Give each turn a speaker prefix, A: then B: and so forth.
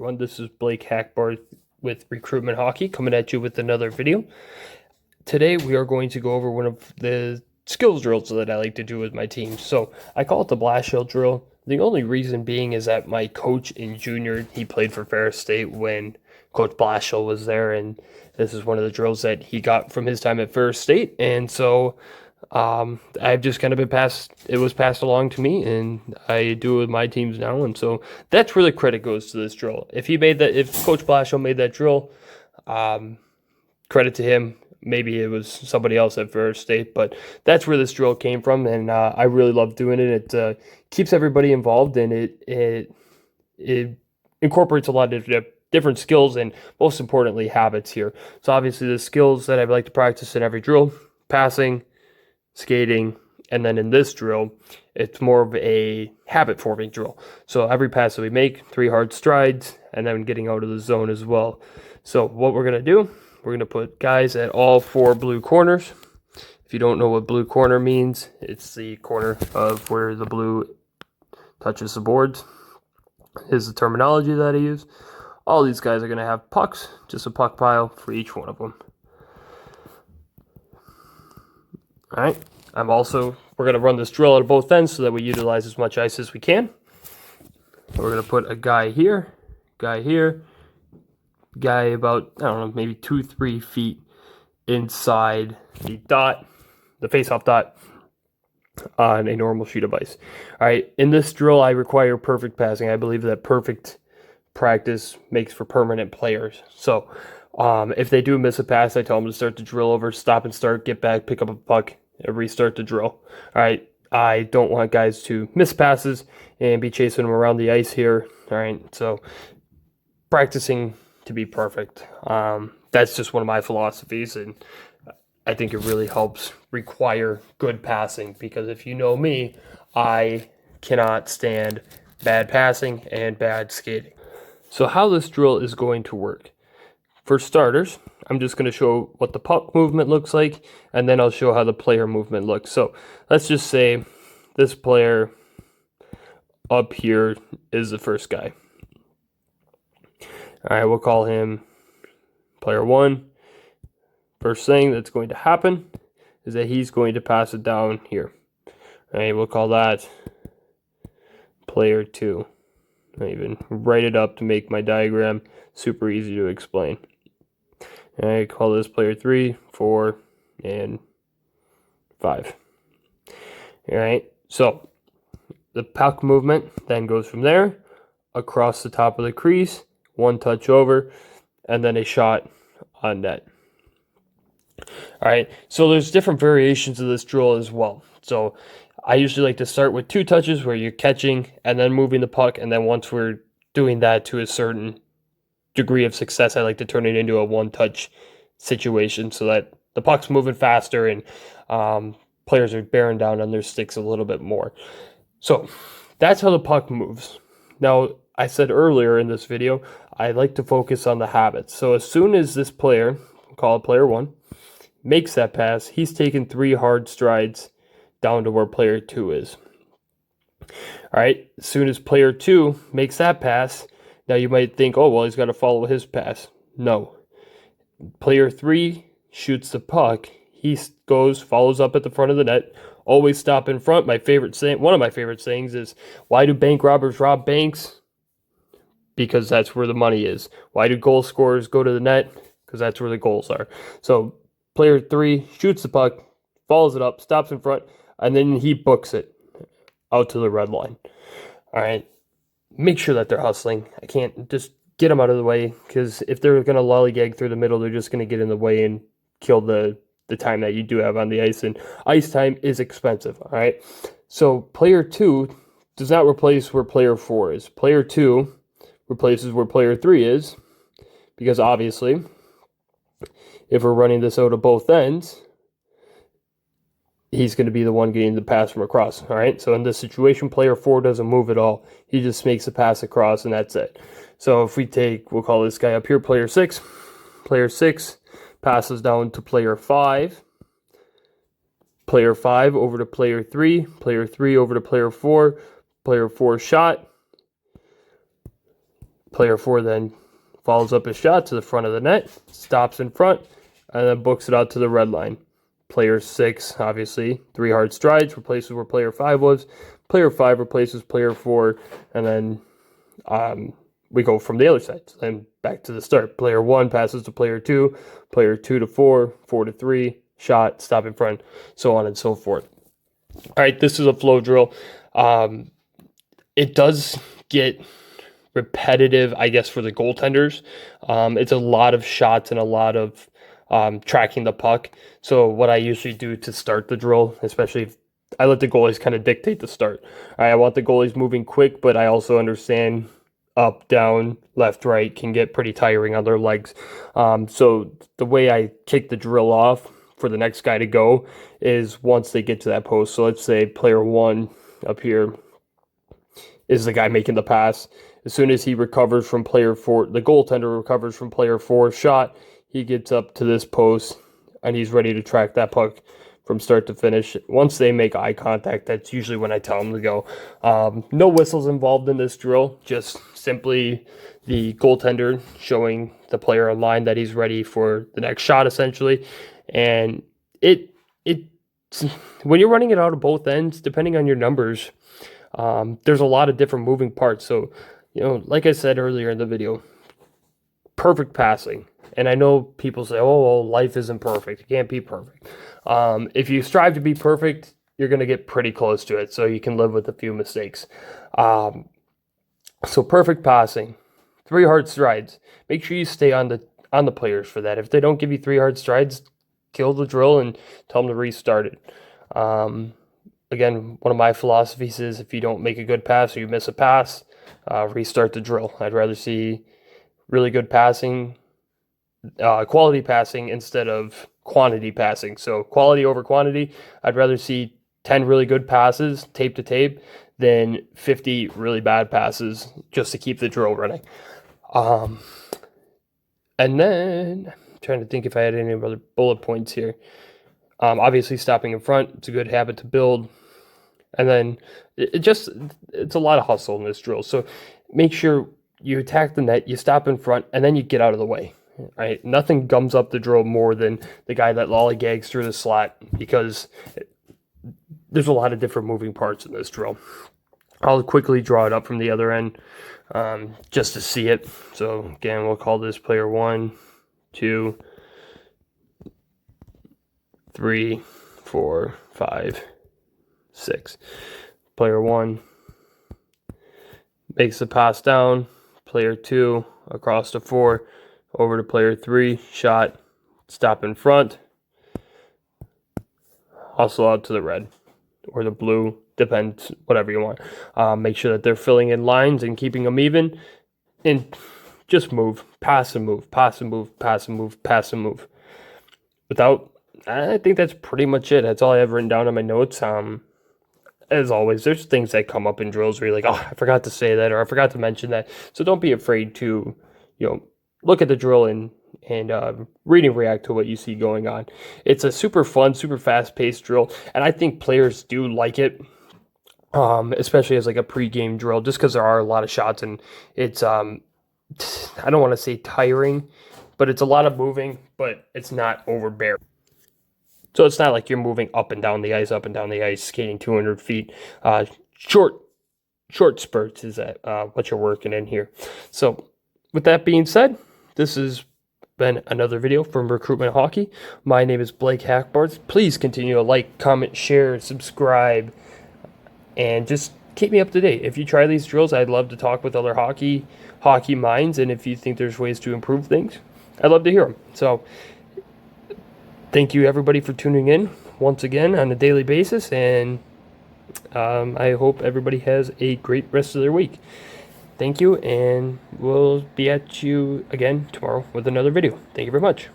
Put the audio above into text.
A: everyone, this is Blake Hackbarth with Recruitment Hockey coming at you with another video. Today we are going to go over one of the skills drills that I like to do with my team. So I call it the Blashill drill. The only reason being is that my coach in junior, he played for Ferris State when Coach Blashill was there, and this is one of the drills that he got from his time at Ferris State. And so I've just kind of it was passed along to me, and I do it with my teams now. And so that's where the credit goes to this drill. If Coach Blashill made that drill, credit to him. Maybe it was somebody else at Ferris State, but that's where this drill came from, and I really love doing it. It keeps everybody involved, and it incorporates a lot of different skills and, most importantly, habits here. So obviously the skills that I like to practice in every drill: passing, skating, and then in this drill, it's more of a habit-forming drill. So every pass that we make, 3 hard strides, and then getting out of the zone as well. So what we're going to do, we're going to put guys at all 4 blue corners. If you don't know what blue corner means, it's the corner of where the blue touches the boards. Is the terminology that I use. All these guys are going to have pucks, just a puck pile for each one of them. All right, we're going to run this drill at both ends so that we utilize as much ice as we can. We're going to put a guy here, guy about, I don't know, maybe 2-3 feet inside the dot, the face-off dot on a normal sheet of ice. All right, in this drill, I require perfect passing. I believe that perfect practice makes for permanent players. So if they do miss a pass, I tell them to start the drill over, stop and start, get back, pick up a puck, and restart the drill. All right, I don't want guys to miss passes and be chasing them around the ice here. All right, so practicing to be perfect. That's just one of my philosophies, and I think it really helps require good passing, because if you know me, I cannot stand bad passing and bad skating. So how this drill is going to work. For starters, I'm just going to show what the puck movement looks like, and then I'll show how the player movement looks. So let's just say this player up here is the first guy. All right, we'll call him player 1. First thing that's going to happen is that he's going to pass it down here. All right, we'll call that player 2. I even write it up to make my diagram super easy to explain. I call this player 3, 4, and 5. All right, so the puck movement then goes from there across the top of the crease, 1 touch over, and then a shot on net. All right, so there's different variations of this drill as well. So I usually like to start with 2 touches where you're catching and then moving the puck, and then once we're doing that to a certain degree of success, I like to turn it into a 1-touch situation so that the puck's moving faster and players are bearing down on their sticks a little bit more. So that's how the puck moves. Now, I said earlier in this video, I like to focus on the habits. So as soon as this player, call it player 1, makes that pass, he's taken 3 hard strides down to where player 2 is. All right, as soon as player 2 makes that pass, now you might think, oh, well, he's got to follow his pass. No. Player 3 shoots the puck. He follows up at the front of the net. Always stop in front. One of my favorite sayings is, why do bank robbers rob banks? Because that's where the money is. Why do goal scorers go to the net? Because that's where the goals are. So player 3 shoots the puck, follows it up, stops in front, and then he books it out to the red line. All right. Make sure that they're hustling. I can't just get them out of the way, because if they're going to lollygag through the middle, they're just going to get in the way and kill the time that you do have on the ice, and ice time is expensive. All right. So player 2 does not replace where player 4 is. Player 2 replaces where player 3 is, because obviously, if we're running this out of both ends, he's going to be the one getting the pass from across. All right, so in this situation, player 4 doesn't move at all. He just makes a pass across, and that's it. So if we'll call this guy up here player 6. Player 6 passes down to player 5. Player 5 over to player 3. Player 3 over to player 4. Player 4 shot. Player 4 then follows up his shot to the front of the net, stops in front, and then books it out to the red line. Player 6, obviously, 3 hard strides, replaces where player 5 was. Player 5 replaces player 4, and then we go from the other side. So then back to the start. Player 1 passes to player 2, player 2 to 4, 4 to 3, shot, stop in front, so on and so forth. All right, this is a flow drill. It does get repetitive, I guess, for the goaltenders. It's a lot of shots and a lot of tracking the puck. So what I usually do to start the drill, especially if I let the goalies kind of dictate the start. All right, I want the goalies moving quick, but I also understand up, down, left, right can get pretty tiring on their legs. So the way I kick the drill off for the next guy to go is once they get to that post. So let's say player 1 up here is the guy making the pass. As soon as he recovers from player 4, the goaltender recovers from player 4's shot, he gets up to this post and he's ready to track that puck from start to finish. Once they make eye contact, that's usually when I tell them to go. No whistles involved in this drill, just simply the goaltender showing the player in line that he's ready for the next shot, essentially. And it's when you're running it out of both ends, depending on your numbers, there's a lot of different moving parts. So, like I said earlier in the video, perfect passing. And I know people say, oh, well, life isn't perfect. It can't be perfect. If you strive to be perfect, you're going to get pretty close to it. So you can live with a few mistakes. So perfect passing, 3 hard strides. Make sure you stay on the players for that. If they don't give you 3 hard strides, kill the drill and tell them to restart it. Again, one of my philosophies is if you don't make a good pass or you miss a pass, restart the drill. I'd rather see really good passing, quality passing instead of quantity passing. So quality over quantity. I'd rather see 10 really good passes, tape to tape, than 50 really bad passes just to keep the drill running. And then I'm trying to think if I had any other bullet points here. Obviously, stopping in front, it's a good habit to build. And then it's a lot of hustle in this drill. So make sure you attack the net, you stop in front, and then you get out of the way. Right? Nothing gums up the drill more than the guy that lollygags through the slot, because there's a lot of different moving parts in this drill. I'll quickly draw it up from the other end just to see it. So again, we'll call this player 1, 2, 3, 4, 5, 6. Player 1 makes the pass down. Player 2 across to 4, over to player 3, shot, stop in front, hustle out to the red or the blue, depends, whatever you want. Make sure that they're filling in lines and keeping them even, and just move, pass and move, pass and move, pass and move, pass and move. I think that's pretty much it. That's all I have written down on my notes. As always, there's things that come up in drills where you're like, oh, I forgot to say that, or I forgot to mention that. So don't be afraid to, look at the drill and read and react to what you see going on. It's a super fun, super fast-paced drill, and I think players do like it, especially as like a pre-game drill, just because there are a lot of shots, and it's, I don't want to say tiring, but it's a lot of moving, but it's not overbearing. So it's not like you're moving up and down the ice, skating 200 feet. Short spurts is what you're working in here. So with that being said, this has been another video from Recruitment Hockey. My name is Blake Hackbarth. Please continue to like, comment, share, subscribe, and just keep me up to date. If you try these drills, I'd love to talk with other hockey minds, and if you think there's ways to improve things, I'd love to hear them. So thank you, everybody, for tuning in once again on a daily basis, and I hope everybody has a great rest of their week. Thank you, and we'll be at you again tomorrow with another video. Thank you very much.